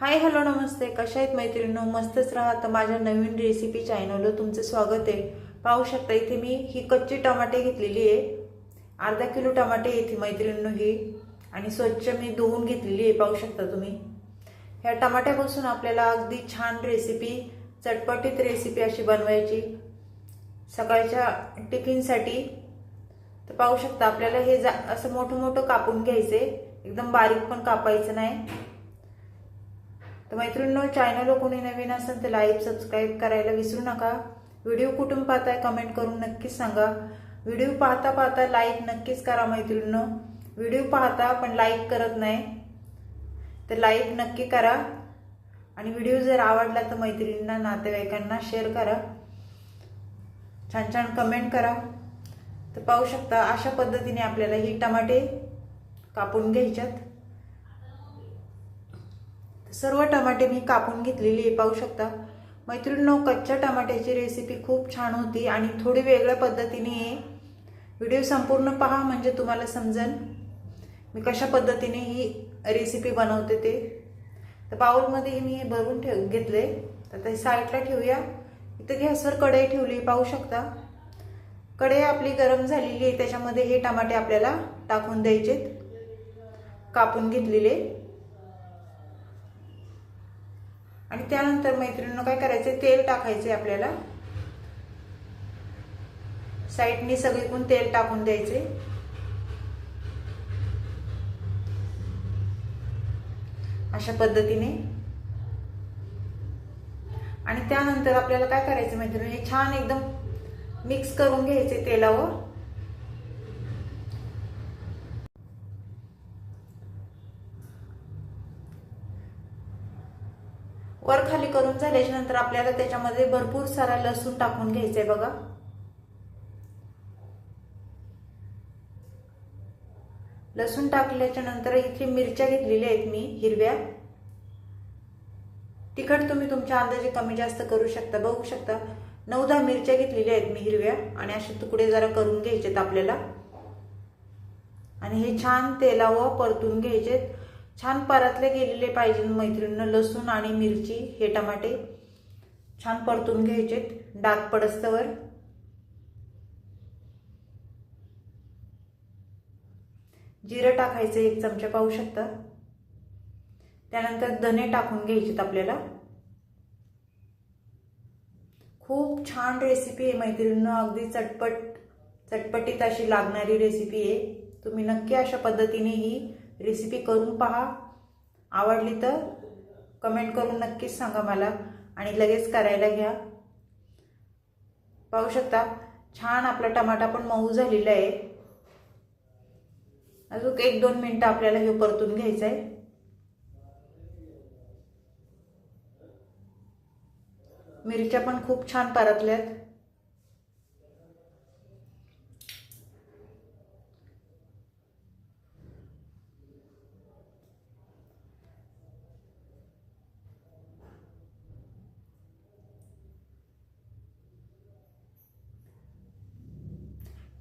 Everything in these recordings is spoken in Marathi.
हाय हॅलो नमस्ते, कशा आहेत मैत्रिणींनो? मस्तच राहा. तर माझ्या नवीन रेसिपी चॅनलवर तुमचं स्वागत आहे. पाहू शकता इथे मी ही कच्ची टमाटे घेतलेली आहे. अर्धा किलो टमाटे येते मैत्रिणींनो ही, आणि स्वच्छ मी धुवून घेतलेली आहे. पाहू शकता तुम्ही. ह्या टमाट्यापासून आपल्याला अगदी छान रेसिपी, चटपटीत रेसिपी अशी बनवायची सकाळच्या टिफिनसाठी. तर पाहू शकता आपल्याला हे असं मोठं मोठं कापून घ्यायचे, एकदम बारीक पण कापायचं नाही. तर मैत्रिणींनो, चॅनलवर कोणी नवीन असेल तर लाईक सबस्क्राईब करायला विसरू नका. व्हिडिओ कुठून पाहताय कमेंट करून नक्कीच सांगा. व्हिडिओ पाहता पाहता लाईक नक्कीच करा मैत्रिणींनो. व्हिडिओ पाहता पण लाईक करत नाही, तर लाईक नक्की करा. आणि व्हिडिओ जर आवडला तर मैत्रिणींना, नातेवाईकांना शेअर करा. छान छान कमेंट करा. तर पाहू शकता अशा पद्धतीने आपल्याला ही टमाटे कापून घ्यायच्यात. सर्व टमाटे मी कापून घेतलेली आहे. पाहू शकता मैत्रिणींनो, कच्च्या टमाट्याची रेसिपी खूप छान होती आणि थोडी वेगळ्या पद्धतीने आहे. व्हिडिओ संपूर्ण पहा म्हणजे तुम्हाला समजेल मी कशा पद्धतीने ही रेसिपी बनवते ते. तर बाउलमध्ये मी हे भरून घेतले. तर ते साईडला ठेवूया. इथे गॅसवर कढई ठेवली. पाहू शकता कढई आपली गरम झालेली आहे. त्याच्यामध्ये हे टमाटे आपल्याला टाकून द्यायचे, कापून घेतलेले. आणि त्यानंतर मैत्रिणींनो काय करायचे, तेल टाकायचे आपल्याला. साईडनी सगळीकडून तेल टाकून द्यायचे. अशा पद्धतीने. आणि त्यानंतर आपल्याला काय करायचं मैत्रिणींनो, हे छान एकदम मिक्स करून घ्यायचे तेलावर. वर खाली करून झाल्याच्या नंतर आपल्याला त्याच्यामध्ये भरपूर सारा लसूण टाकून घ्यायचंय बघा. लसूण टाकल्याच्या नंतर इथे मिरच्या घेतलेल्या आहेत मी हिरव्या. तिखट तुम्ही तुमच्या अंदाजे कमी जास्त करू शकता. बघू शकता 9-10 मिरच्या घेतलेल्या आहेत मी हिरव्या, आणि असे तुकडे जरा करून घ्यायचेत आपल्याला. आणि हे छान तेलावर परतून घ्यायचेत. छान परतले गेलेले पाहिजे मैत्रिणींनो. लसूण आणि मिरची, हे टमाटे छान परतून घ्यायचेत डाग पडस्तवर. जिरं टाकायचं 1 चमचा. पाहू शकता. त्यानंतर धने टाकून घ्यायचेत आपल्याला. खूप छान रेसिपी आहे मैत्रिणींनो. अगदी चटपटीत अशी लागणारी रेसिपी आहे. तुम्ही नक्की अशा पद्धतीने ही रेसिपी करून पहा. आवडली तर कमेंट करून नक्कीच सांगा मला, आणि लगेच करायला घ्या. पाहू शकता छान आपला टमाटा पण मऊ झालेला आहे. अजून 1-2 मिनिटं आपल्याला हे परतून घ्यायचं आहे. मिरच्या पण खूप छान परतल्यात.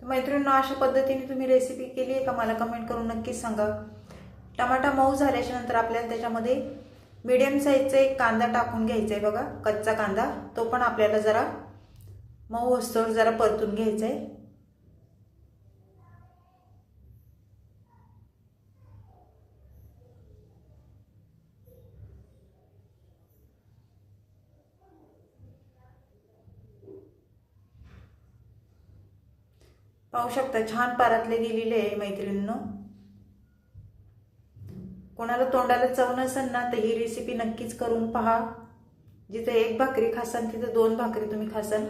मैत्रिणींनो, अशा पद्धतीने तुम्ही रेसिपी केली आहे का मला कमेंट करून नक्कीच सांगा. टमाटा मऊ झाल्याच्या नंतर आपल्याला त्याच्यामध्ये मीडियम साईजचा एक कांदा टाकून घ्यायचा आहे बघा, कच्चा कांदा. तो पण आपल्याला जरा मऊ होस्तोवर जरा परतून घ्यायचा आहे. पाहू शकता छान परतले गेलेले आहे मैत्रिणींनो. कोणाला तोंडाला चव नसेल ना तर ही रेसिपी नक्कीच करून पहा. जिथे 1 भाकरी खासान तिथे 2 भाकरी तुम्ही खासान.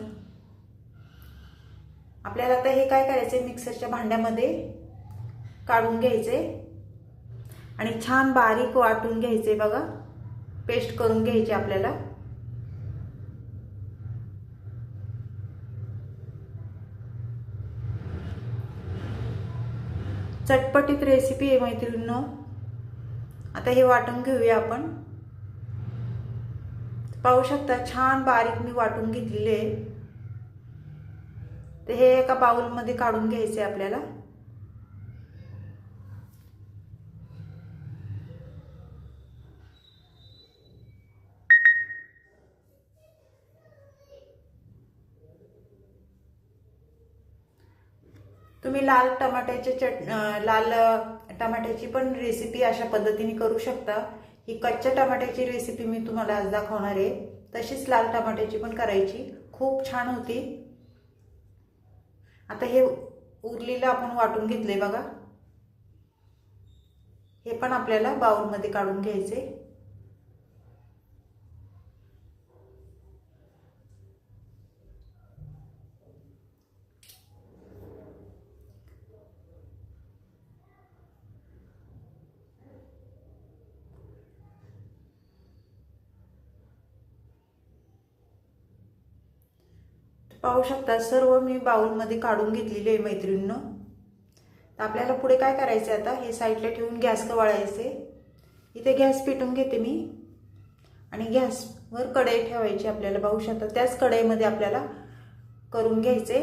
आपल्याला आता हे काय करायचंय, मिक्सरच्या भांड्यामध्ये काढून घ्यायचे आणि छान बारीक वाटून घ्यायचे बघा. पेस्ट करून घ्यायची आपल्याला. चटपटीत रेसिपी आहे मैत्रिणींनो. आता हे वाटून घेऊया आपण. पाहू शकता छान बारीक मी वाटून घेतलेले आहे. तर हे एका बाउलमध्ये काढून घ्यायचे आपल्याला. तुम्ही लाल टमाट्याची पण रेसिपी अशा पद्धतीने करू शकता। ही कच्च्या टमाट्याची रेसिपी मी तुम्हाला आज दाखवणार आहे। तशीच लाल टमाट्याची पण करायची, खूप छान होती। आता हे उरलेलं आपण वाटून घेतले बघा। हे पण आपल्याला बाउलमध्ये काढून घ्यायचे। पाहू शकता सर्व मी बाउलमध्ये काढून घेतलेले आहे मैत्रिणींनो। तर आपल्याला पुढे काय करायचे, आता हे साईडला ठेवून गॅस कवाळायचे। इथे गॅस पेटवून घेते मी आणि गॅसवर कढई ठेवायची आपल्याला। पाहू शकता त्याच कढईमध्ये आपल्याला करून घ्यायचे।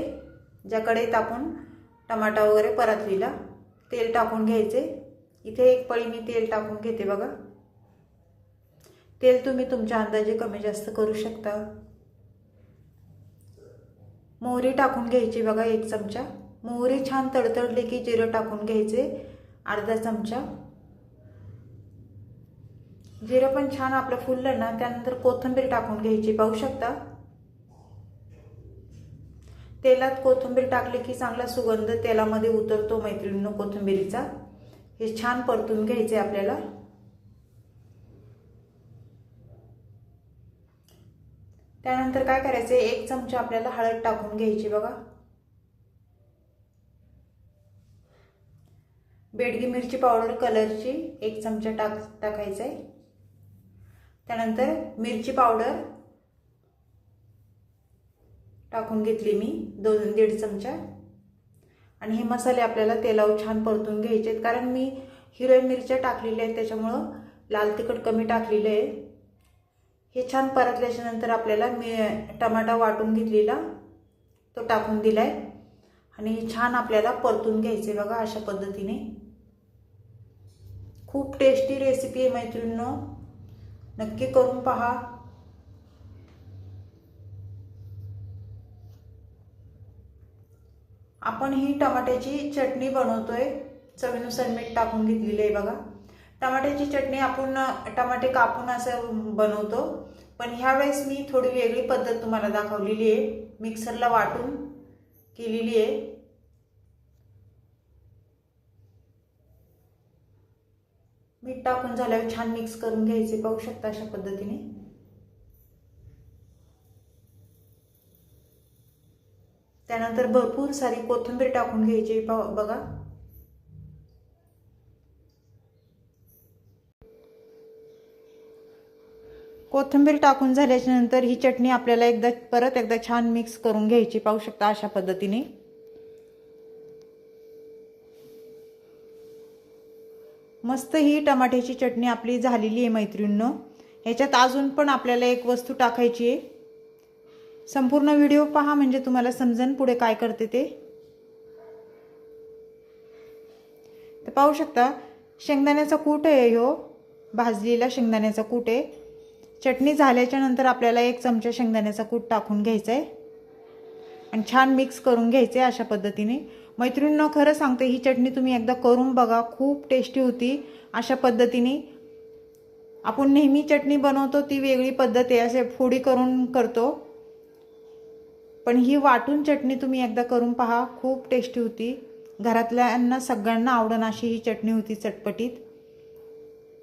ज्या कढईत आपण टमाटा वगैरे परतलेला तेल टाकून घ्यायचे। इथे एक पळी मी तेल टाकून घेते बघा। तेल तुम्ही तुमच्या अंदाजे कमी जास्त करू शकता। मोहरी टाकून घ्यायची बघा 1 चमचा। मोहरी छान तडतडली की जिरं टाकून घ्यायचे अर्धा चमचा। जिरं पण छान आपलं फुललं ना, त्यानंतर कोथिंबीर टाकून घ्यायची। पाहू शकता तेलात कोथिंबीर टाकली की चांगला सुगंध तेलामध्ये उतरतो मैत्रिणींनो कोथिंबीरीचा। हे छान परतून घ्यायचे आपल्याला। त्यानंतर काय करायचे, 1 चमचा आपल्याला हळद टाकून घ्यायची बघा। बेडगी मिरची पावडर कलरची 1 चमचा टाकायचा आहे। त्यानंतर मिरची पावडर टाकून घेतली मी 2-1.5 चमचा। आणि हे मसाले आपल्याला तेलावर छान परतून घ्यायचे, कारण मी हिरव्या मिरच्या टाकलेल्या आहेत त्याच्यामुळं लाल तिखट कमी टाकलेलं आहे। हे छान परतल्याच्या नंतर आपल्याला टमाटा वाटून घेतलेला तो टाकून दिलाय आणि छान आपल्याला परतून घ्यायचे बघा अशा पद्धतीने। खूप टेस्टी रेसिपी आहे मैत्रिणींनो, नक्की करून पहा। आपण ही टमाट्याची चटणी बनवतोय, चवीनुसार मीठ टाकून घेतलेले आहे बघा। टमाट्याची चटणी आपण टमाटे कापून असं बनवतो, पण ह्या वेळेस मी थोडी वेगळी पद्धत तुम्हाला दाखवलेली आहे। मिक्सरला वाटून केलेली आहे। मीठ टाकून झाल्यावर छान मिक्स करून घ्यायचे। पाहू शकता अशा पद्धतीने। त्यानंतर भरपूर सारी कोथिंबीर टाकून घ्यायची बघा। कोथिंबीर टाकून झाल्याच्या नंतर ही चटणी आपल्याला परत एकदा छान मिक्स करून घ्यायची। पाहू शकता अशा पद्धतीने। मस्त ही टमाट्याची चटणी आपली झालेली आहे मैत्रिणींनो। ह्याच्यात अजून पण आपल्याला एक वस्तू टाकायची आहे। संपूर्ण व्हिडिओ पहा म्हणजे तुम्हाला समजेल पुढे काय करते ते। तर पाहू शकता शेंगदाण्याचा कूट आहे, ह्यो भाजलेला शेंगदाण्याचा कूट आहे। चटणी झाल्याच्या नंतर आपल्याला 1 चमचा शेंगदाण्याचा कूट टाकून घ्यायचा आहे आणि छान मिक्स करून घ्यायचे अशा पद्धतीने। मैत्रिणींनो खरं सांगते ही चटणी तुम्ही एकदा करून बघा, खूप टेस्टी होती। अशा पद्धतीने आपण नेहमी चटणी बनवतो ती वेगळी पद्धत आहे, असे फोडी करून करतो, पण ही वाटून चटणी तुम्ही एकदा करून पहा, खूप टेस्टी होती। घरातल्यांना सगळ्यांना आवडण अशी ही चटणी होती चटपटीत।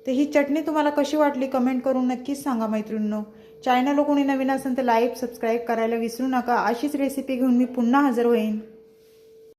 तर ही चटणी तुम्हाला कशी वाटली कमेंट करून नक्कीच सांगा मैत्रिणींनो। चॅनल कोणी नवीन असेल तर लाईक सबस्क्राईब करायला विसरू नका। अशीच रेसिपी घेऊन मी पुन्हा हजर होईन।